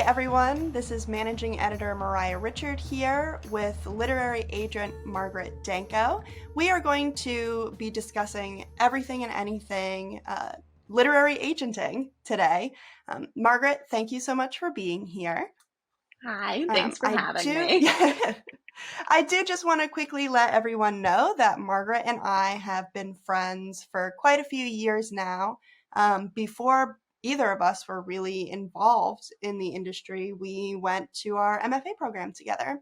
everyone. This is Managing Editor Moriah Richard here with literary agent Margaret Danko. We are going to be discussing everything and anything literary agenting today. Margaret, thank you so much for being here. Hi, thanks for I having do, me. I do just want to quickly let everyone know that Margaret and I have been friends for quite a few years now. Before either of us were really involved in the industry, we went to our MFA program together.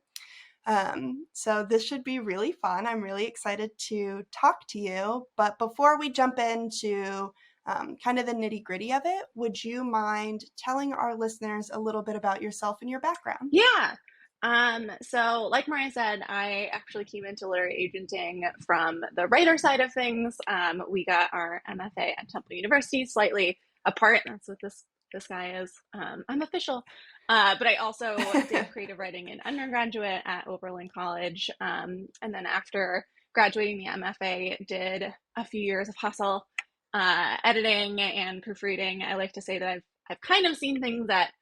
So this should be really fun. I'm really excited to talk to you. But before we jump into kind of the nitty gritty of it, would you mind telling our listeners a little bit about yourself and your background? Yeah. So like Mariah said, I actually came into literary agenting from the writer side of things. We got our MFA at Temple University slightly apart. That's what this guy is. I'm official. But I also did creative writing in undergraduate at Oberlin College. And then after graduating the MFA, did a few years of hustle, editing and proofreading. I like to say that I've kind of seen things at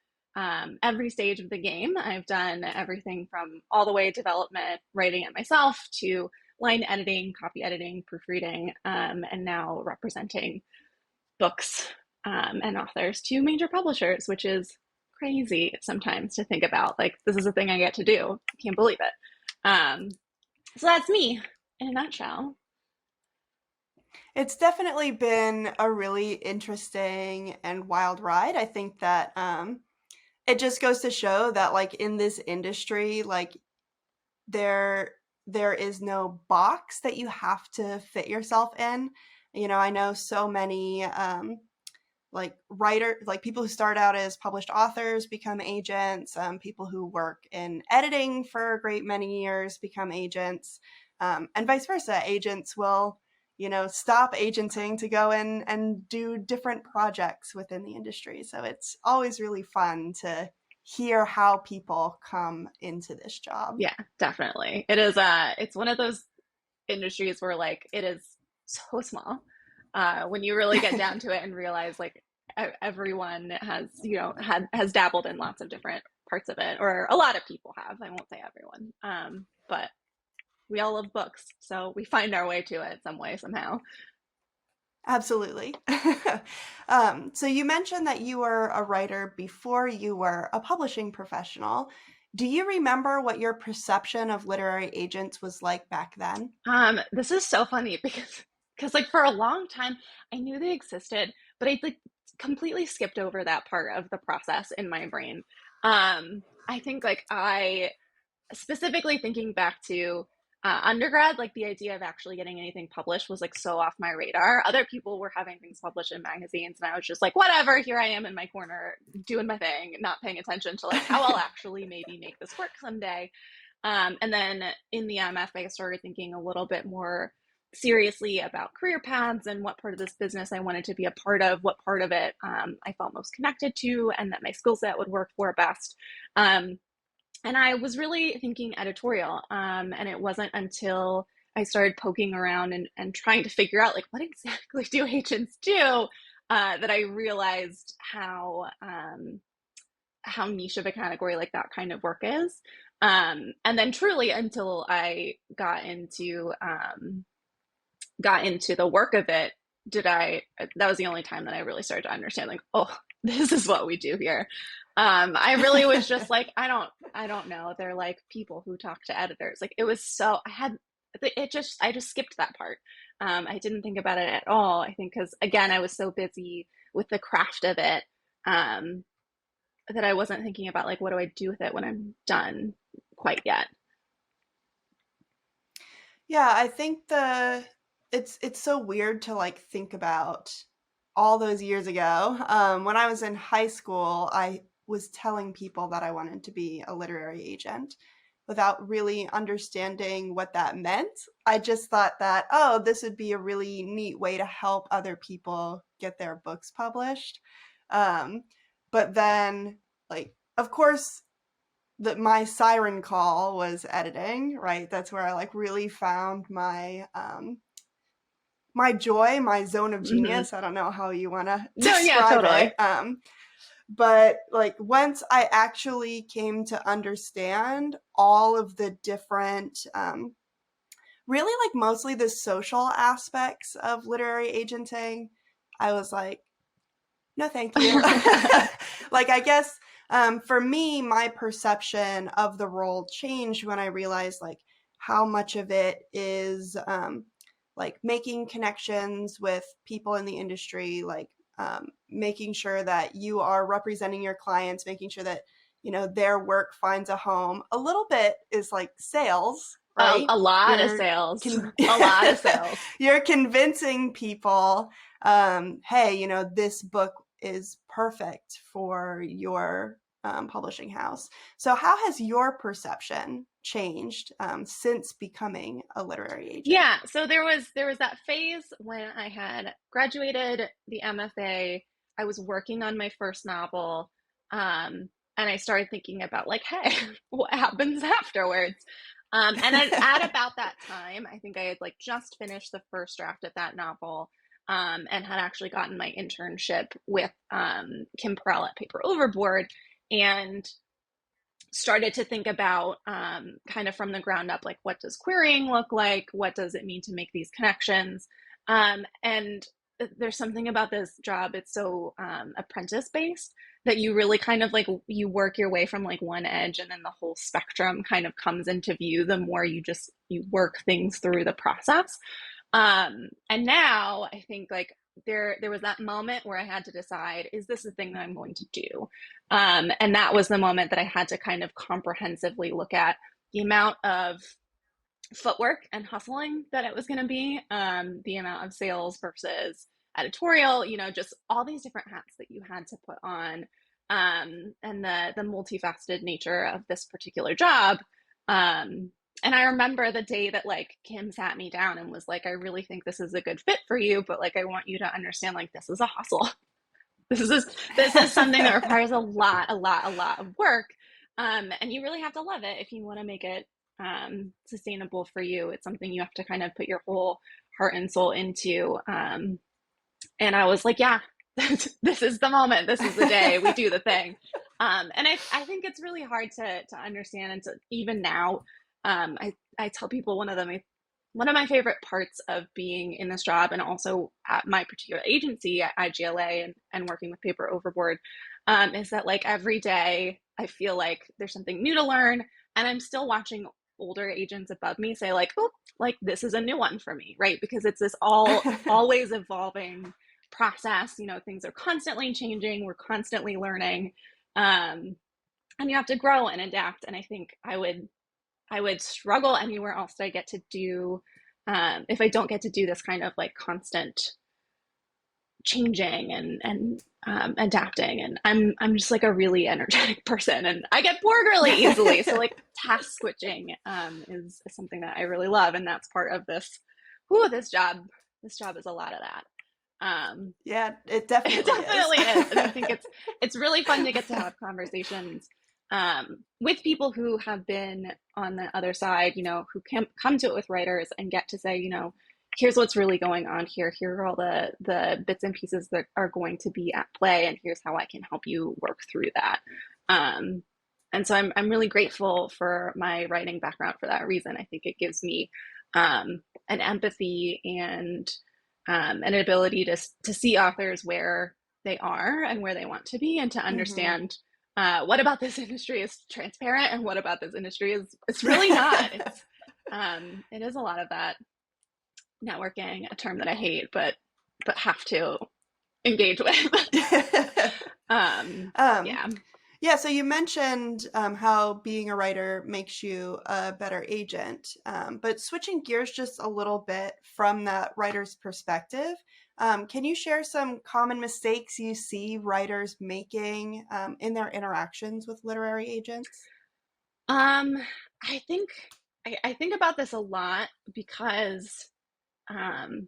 every stage of the game. I've done everything from all the way development, writing it myself, to line editing, copy editing, proofreading, and now representing books and authors to major publishers, which is crazy sometimes to think about. Like, this is a thing I get to do. I can't believe it. So that's me in a nutshell. It's definitely been a really interesting and wild ride. I think that it just goes to show that like in this industry, like there there is no box that you have to fit yourself in. You know, I know so many like people who start out as published authors become agents, people who work in editing for a great many years become agents, and vice versa. Agents will, stop agenting to go in and do different projects within the industry. So it's always really fun to hear how people come into this job. Yeah, definitely. It is it's one of those industries where like it is so small. When you really get down to it and realize like everyone has, has dabbled in lots of different parts of it, or a lot of people have. I won't say everyone. But we all love books, so we find our way to it some way, somehow. Absolutely. So you mentioned that you were a writer before you were a publishing professional. Do you remember what your perception of literary agents was like back then? This is so funny because like for a long time I knew they existed, but I like completely skipped over that part of the process in my brain. I think like I specifically thinking back to undergrad, like the idea of actually getting anything published was like so off my radar. Other people were having things published in magazines, and I was just like, whatever, here I am in my corner doing my thing, not paying attention to like how I'll actually maybe make this work someday. And then in the MFA, I started thinking a little bit more seriously about career paths and what part of this business I wanted to be a part of, what part of it I felt most connected to, and that my skill set would work for best. Um, and I was really thinking editorial. And it wasn't until I started poking around and trying to figure out like what exactly do agents do, that I realized how niche of a category like that kind of work is. And then truly until I got into the work of it, did I that was the only time that I really started to understand like, oh, this is what we do here. I really was just like, I don't know. They're like people who talk to editors. Like it was so I just skipped that part. I didn't think about it at all. I think because again, I was so busy with the craft of it, that I wasn't thinking about like what do I do with it when I'm done quite yet. Yeah, I think it's so weird to like think about all those years ago. When I was in high school, I was telling people that I wanted to be a literary agent without really understanding what that meant. I just thought that, oh, this would be a really neat way to help other people get their books published. Um, but then, like, of course, that my siren call was editing, right? That's where I like really found my joy, my zone of Hmm. genius. I don't know how you want to No, yeah, describe it. totally. But like once I actually came to understand all of the different really like mostly the social aspects of literary agenting, I was like, no, thank you. Like, I guess for me, my perception of the role changed when I realized like how much of it is like making connections with people in the industry, like making sure that you are representing your clients, making sure that their work finds a home. A little bit is like sales, right? A lot of You're sales, con- a lot of sales. you're convincing people, hey, this book is perfect for your publishing house. So, how has your perception changed since becoming a literary agent? Yeah, so there was that phase when I had graduated the MFA. I was working on my first novel, and I started thinking about like, hey, what happens afterwards? And at about that time, I think I had like just finished the first draft of that novel, and had actually gotten my internship with Kim Perrell at Paper Overboard, and started to think about kind of from the ground up, like what does querying look like? What does it mean to make these connections? And there's something about this job, it's so apprentice based that you really kind of like you work your way from like one edge, and then the whole spectrum kind of comes into view the more you work things through the process. And now I think like there was that moment where I had to decide, is this the thing that I'm going to do? And that was the moment that I had to kind of comprehensively look at the amount of footwork and hustling that it was going to be, the amount of sales versus editorial, just all these different hats that you had to put on, and the multifaceted nature of this particular job. And I remember the day that like Kim sat me down and was like, I really think this is a good fit for you, but like I want you to understand like this is a hustle. This is something that requires a lot of work. And you really have to love it if you want to make it sustainable for you. It's something you have to kind of put your whole heart and soul into. And I was like, yeah, this is the moment. This is the day we do the thing. And I think it's really hard to understand. And to, even now, I tell people one of my favorite parts of being in this job, and also at my particular agency at IGLA, and working with Paper Overboard, is that like every day I feel like there's something new to learn, and I'm still watching older agents above me say like, oh, like this is a new one for me, right? Because it's this always evolving process. Things are constantly changing. We're constantly learning, and you have to grow and adapt. And I think I would struggle anywhere else that I get to do, if I don't get to do this kind of like constant changing and adapting. And I'm just like a really energetic person, and I get bored really easily. So like task switching is something that I really love, and that's part of this. Ooh, this job. This job is a lot of that. Yeah, it It definitely is. definitely is, and I think it's really fun to get to have conversations with people who have been on the other side, who can come to it with writers and get to say, here's what's really going on here. Here are all the bits and pieces that are going to be at play, and here's how I can help you work through that. And so I'm really grateful for my writing background for that reason. I think it gives me an empathy and an ability to see authors where they are and where they want to be, and to Hmm. understand what about this industry is transparent, and what about this industry is it's really not. It is a lot of that networking, a term that I hate, but have to engage with. um, Yeah. Yeah, so you mentioned how being a writer makes you a better agent, but switching gears just a little bit from that writer's perspective, can you share some common mistakes you see writers making in their interactions with literary agents? Um, I think I think about this a lot because um,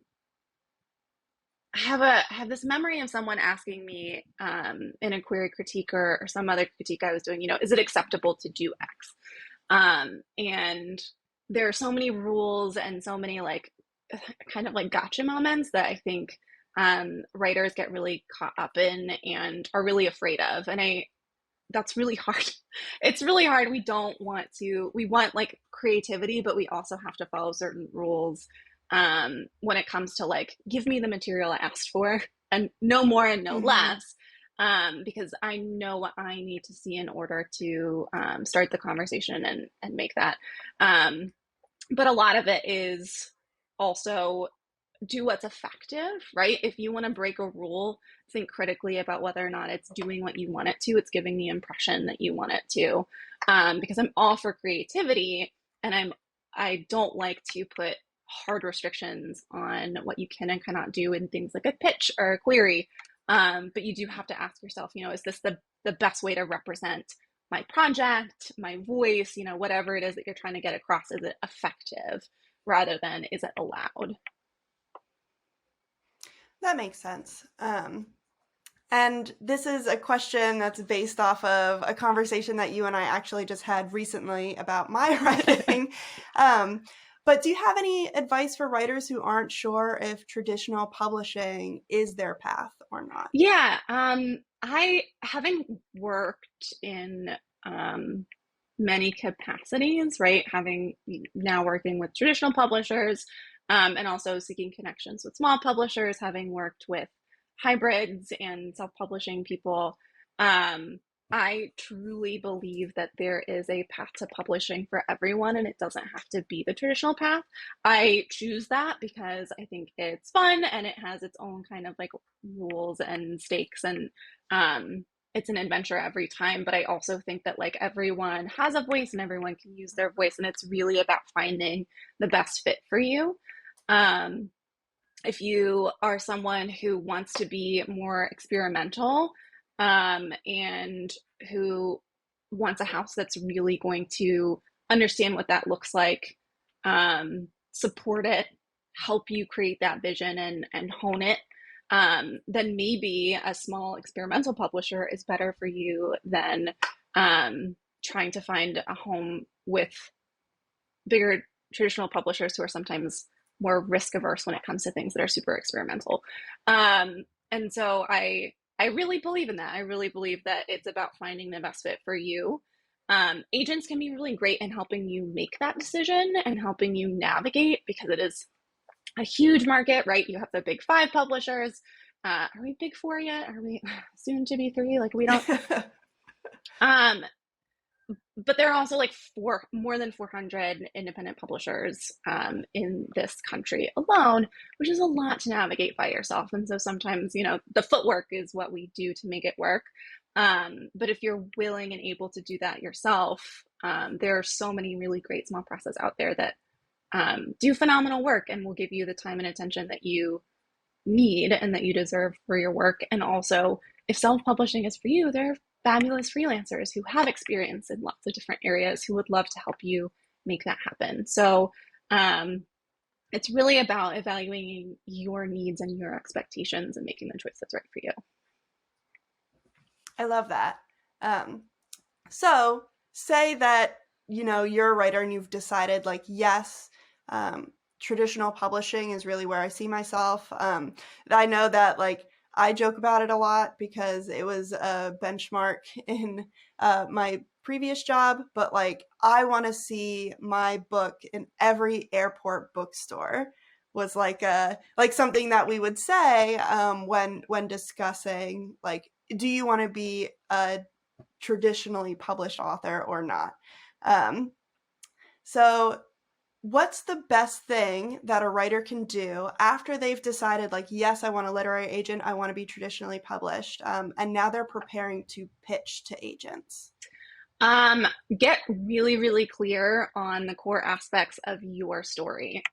I have this memory of someone asking me in a query critique, or some other critique I was doing, is it acceptable to do X? And there are so many rules and so many like kind of like gotcha moments that I think writers get really caught up in and are really afraid of. And that's really hard. It's really hard. We want like creativity, but we also have to follow certain rules when it comes to like, give me the material I asked for and no more and no Hmm. less. Because I know what I need to see in order to start the conversation and make that. Um, but a lot of it is also do what's effective, right? If you want to break a rule, think critically about whether or not it's doing what you want it to, it's giving the impression that you want it to. Because I'm all for creativity, and I don't like to put hard restrictions on what you can and cannot do in things like a pitch or a query. But you do have to ask yourself, is this the best way to represent my project, my voice, whatever it is that you're trying to get across? Is it effective rather than is it allowed? That makes sense. And this is a question that's based off of a conversation that you and I actually just had recently about my writing. Um, but do you have any advice for writers who aren't sure if traditional publishing is their path or not? Yeah, I having worked in um, many capacities, right? Having now working with traditional publishers, and also seeking connections with small publishers, having worked with hybrids and self-publishing people, um, I truly believe that there is a path to publishing for everyone, and it doesn't have to be the traditional path. I choose that because I think it's fun and it has its own kind of like rules and stakes, and it's an adventure every time. But I also think that like everyone has a voice and everyone can use their voice, and it's really about finding the best fit for you. Um, if you are someone who wants to be more experimental, and who wants a house that's really going to understand what that looks like, support it, help you create that vision and hone it, then maybe a small experimental publisher is better for you than trying to find a home with bigger traditional publishers who are sometimes more risk averse when it comes to things that are super experimental. And so I really believe in that. I really believe that it's about finding the best fit for you. Agents can be really great in helping you make that decision and helping you navigate, because it is a huge market, right? You have the big five publishers. Are we big four yet? Are we soon to be three? Like we don't. Um, but there are also like more than 400 independent publishers in this country alone, which is a lot to navigate by yourself. And so sometimes, the footwork is what we do to make it work. But if you're willing and able to do that yourself, there are so many really great small presses out there that do phenomenal work and will give you the time and attention that you need and that you deserve for your work. And also, if self-publishing is for you, there are fabulous freelancers who have experience in lots of different areas who would love to help you make that happen. So um, it's really about evaluating your needs and your expectations and making the choice that's right for you. I love that. Um, so, say that you're a writer and you've decided, like, yes, um, traditional publishing is really where I see myself. I know that, like, I joke about it a lot because it was a benchmark in my previous job, but like, I want to see my book in every airport bookstore was like something that we would say when discussing, like, do you want to be a traditionally published author or not. Um, so, what's the best thing that a writer can do after they've decided, like, yes, I want a literary agent, I want to be traditionally published, and now they're preparing to pitch to agents? Um, get really, really clear on the core aspects of your story.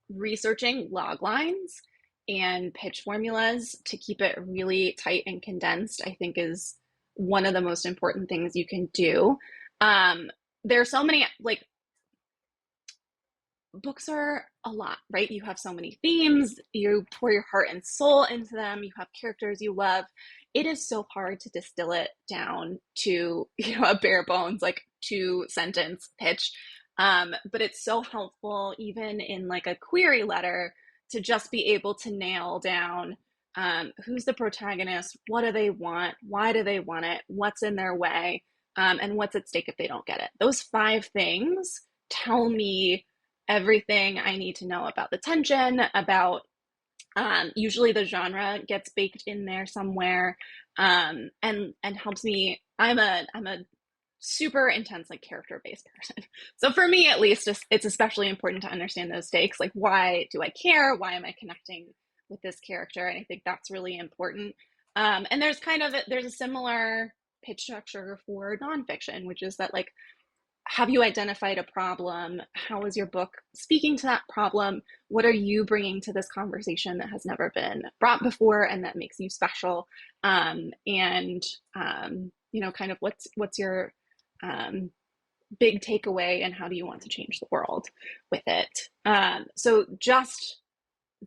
Researching log lines and pitch formulas to keep it really tight and condensed, I think, is one of the most important things you can do. Um, there are so many, like, books are a lot, right? You have so many themes, you pour your heart and soul into them, you have characters you love. It is so hard to distill it down to, a bare bones, like 2 sentence pitch. But it's so helpful, even in like a query letter, to just be able to nail down who's the protagonist, what do they want, why do they want it, what's in their way, and what's at stake if they don't get it. Those 5 things tell me everything I need to know about the tension, about usually the genre gets baked in there somewhere, and helps me. I'm a super intense like character based person. So for me at least, it's especially important to understand those stakes. Like, why do I care? Why am I connecting with this character? And I think that's really important. And there's a similar pitch structure for nonfiction, which is that, like, have you identified a problem? How is your book speaking to that problem? What are you bringing to this conversation that has never been brought before and that makes you special? And kind of what's your um, big takeaway, and how do you want to change the world with it? So just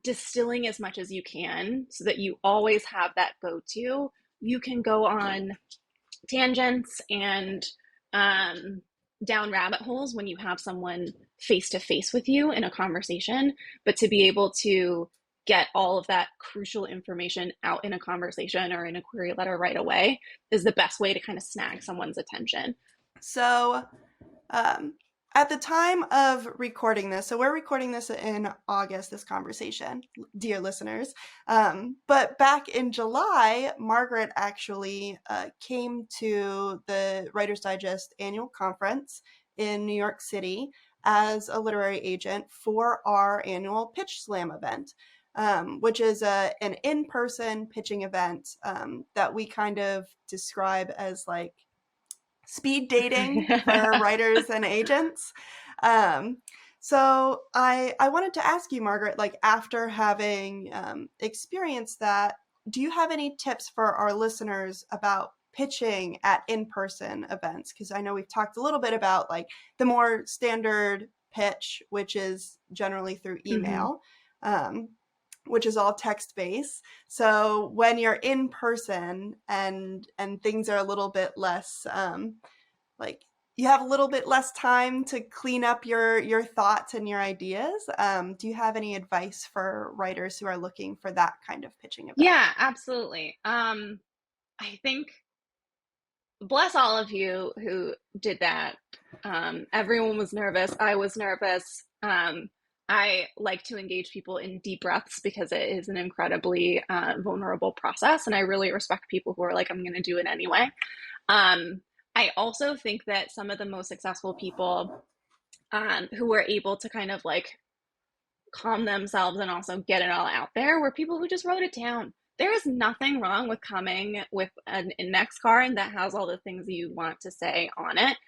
distilling as much as you can so that you always have that go-to. You can go on tangents and um, down rabbit holes when you have someone face to face with you in a conversation, but to be able to get all of that crucial information out in a conversation or in a query letter right away is the best way to kind of snag someone's attention. So, um, at the time of recording this, so we're recording this in August, this conversation, dear listeners. But back in July, Margaret actually came to the Writer's Digest annual conference in New York City as a literary agent for our annual Pitch Slam event, which is an in-person pitching event that we kind of describe as like speed dating for writers and agents. Um, so I wanted to ask you, Margaret, like after having experienced that, do you have any tips for our listeners about pitching at in-person events? Because I know we've talked a little bit about like the more standard pitch, which is generally through Mm-hmm. email. Um, which is all text based. So when you're in person and things are a little bit less like you have a little bit less time to clean up your thoughts and your ideas. Do you have any advice for writers who are looking for that kind of pitching event? Yeah, absolutely. I think bless all of you who did that. Everyone was nervous. I was nervous. I like to engage people in deep breaths because it is an incredibly vulnerable process. And I really respect people who are like, I'm going to do it anyway. Um, I also think that some of the most successful people who were able to kind of like calm themselves and also get it all out there were people who just wrote it down. There is nothing wrong with coming with an index card that has all the things you want to say on it.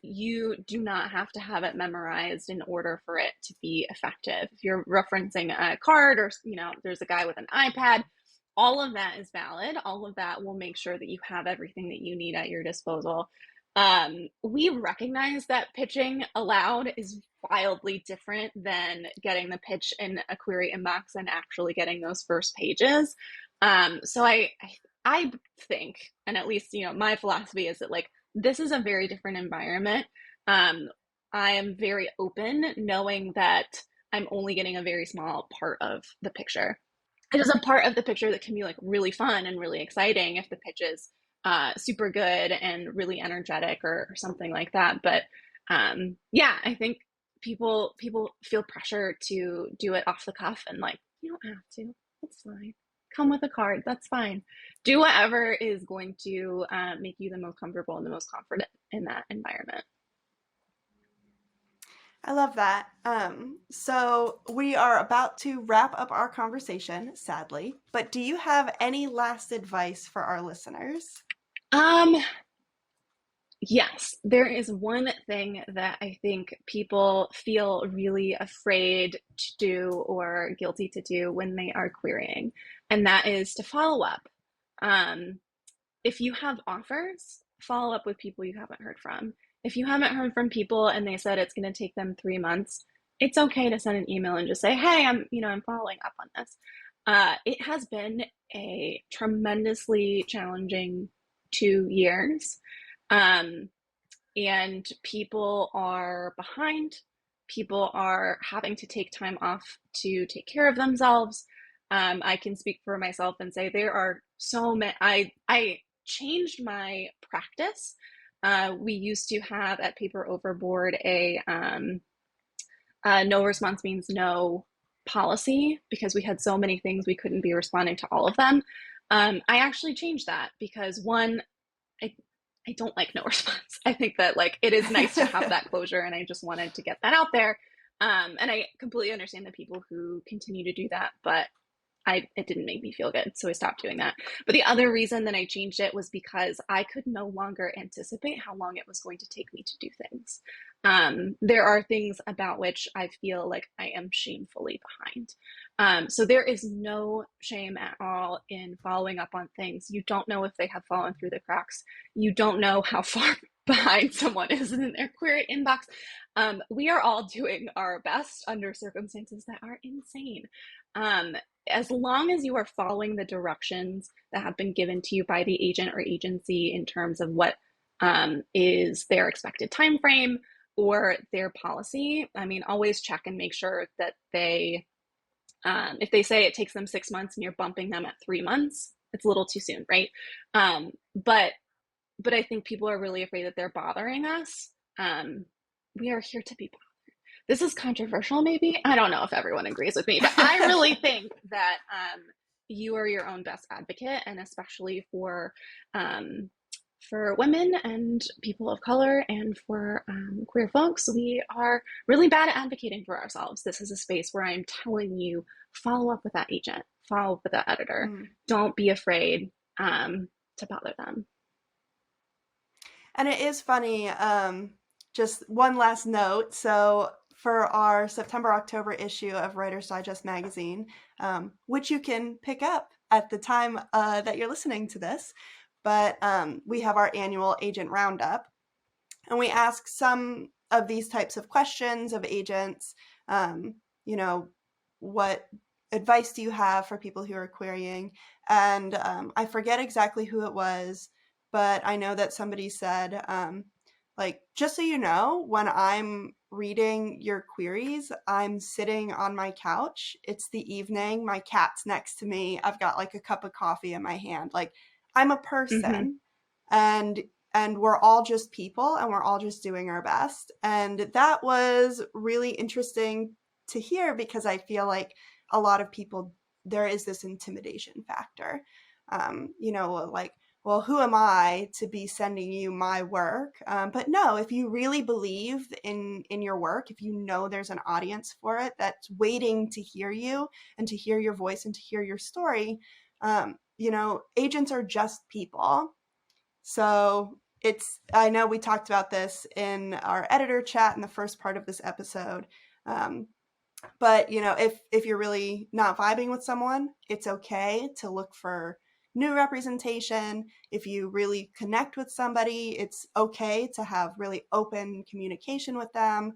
You do not have to have it memorized in order for it to be effective. If you're referencing a card or, there's a guy with an iPad, all of that is valid. All of that will make sure that you have everything that you need at your disposal. We recognize that pitching aloud is wildly different than getting the pitch in a query inbox and actually getting those first pages. So I think, and at least my philosophy is that like this is a very different environment. Um, I am very open, knowing that I'm only getting a very small part of the picture. It is a part of the picture that can be like really fun and really exciting if the pitch is super good and really energetic or something like that. But yeah, I think people feel pressure to do it off the cuff, and like, you don't have to. It's fine. Come with a card. That's fine. Do whatever is going to make you the most comfortable and the most confident in that environment. I love that. So we are about to wrap up our conversation, sadly, but do you have any last advice for our listeners? Um, Yes, there is one thing that I think people feel really afraid to do or guilty to do when they are querying, and that is to follow up. Um, if you have offers, follow up with people you haven't heard from. If you haven't heard from people and they said it's going to take them 3 months, it's okay to send an email and just say, "Hey, I'm following up on this." It has been a tremendously challenging 2 years. Um, and people are behind. people are having to take time off to take care of themselves. I can speak for myself and say there are so many. I changed my practice. We used to have at Paper Overboard a no response means no policy because we had so many things we couldn't be responding to all of them. I actually changed that because one, I I don't like no response. I think that like it is nice to have that closure, and I just wanted to get that out there. And I completely understand the people who continue to do that, but it didn't make me feel good, so I stopped doing that. But the other reason that I changed it was because I could no longer anticipate how long it was going to take me to do things. There are things about which I feel like I am shamefully behind. So there is no shame at all in following up on things. You don't know if they have fallen through the cracks. You don't know how far behind someone is in their query inbox. We are all doing our best under circumstances that are insane. Um, as long as you are following the directions that have been given to you by the agent or agency in terms of what is their expected time frame or their policy, I mean, always check and make sure that if they say it takes them 6 months and you're bumping them at 3 months, it's a little too soon, right? But I think people are really afraid that they're bothering us. We are here to be bothered. This is controversial, maybe. I don't know if everyone agrees with me, but I really think that you are your own best advocate, and especially for women and people of color and for queer folks, we are really bad at advocating for ourselves. This is a space where I'm telling you, follow up with that agent, follow up with that editor. Don't be afraid to bother them. And it is funny, just one last note. So for our September-October issue of Writer's Digest magazine, which you can pick up at the time that you're listening to this, but we have our annual agent roundup, and we ask some of these types of questions of agents. What advice do you have for people who are querying? And I forget exactly who it was, but I know that somebody said, just so you know, when I'm reading your queries, I'm sitting on my couch. It's the evening. My cat's next to me. I've got like a cup of coffee in my hand. Like, I'm a person, and we're all just people, and we're all just doing our best. And that was really interesting to hear, because I feel like a lot of people, there is this intimidation factor. Well, who am I to be sending you my work? But no, if you really believe in your work, if you know there's an audience for it that's waiting to hear you and to hear your voice and to hear your story, agents are just people. So I know we talked about this in our editor chat in the first part of this episode. But, if you're really not vibing with someone, it's okay to look for new representation. If you really connect with somebody, it's okay to have really open communication with them.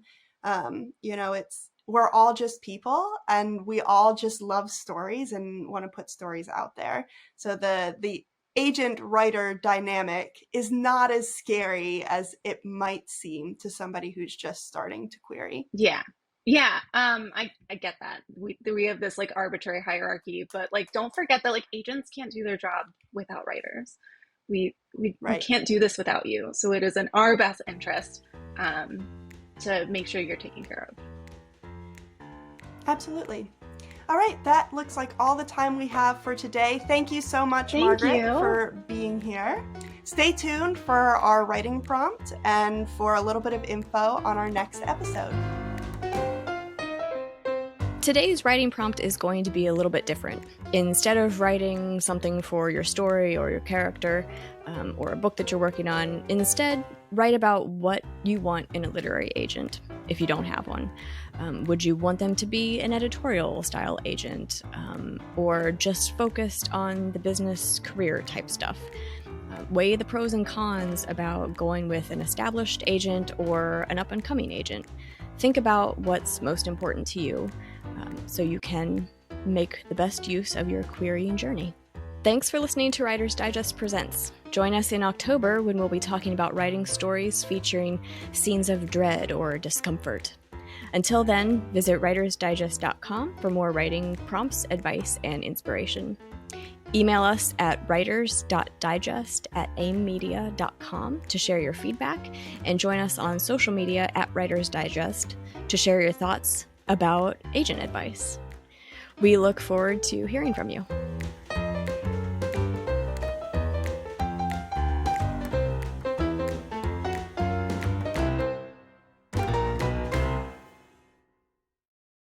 We're all just people, and we all just love stories and want to put stories out there. So the agent-writer dynamic is not as scary as it might seem to somebody who's just starting to query. Yeah, I get that. We have this like arbitrary hierarchy, but like don't forget that like agents can't do their job without writers. We can't do this without you. So it is in our best interest to make sure you're taken care of. Absolutely. All right, that looks like all the time we have for today. Thank you so much, Margaret, for being here. Stay tuned for our writing prompt and for a little bit of info on our next episode. Today's writing prompt is going to be a little bit different. Instead of writing something for your story or your character or a book that you're working on, instead write about what you want in a literary agent if you don't have one. Would you want them to be an editorial style agent or just focused on the business career type stuff? Weigh the pros and cons about going with an established agent or an up-and-coming agent. Think about what's most important to you so you can make the best use of your querying journey. Thanks for listening to Writer's Digest Presents. Join us in October when we'll be talking about writing stories featuring scenes of dread or discomfort. Until then, visit writersdigest.com for more writing prompts, advice, and inspiration. Email us at writers.digest@aimmedia.com to share your feedback, and join us on social media at Writers Digest to share your thoughts about agent advice. We look forward to hearing from you.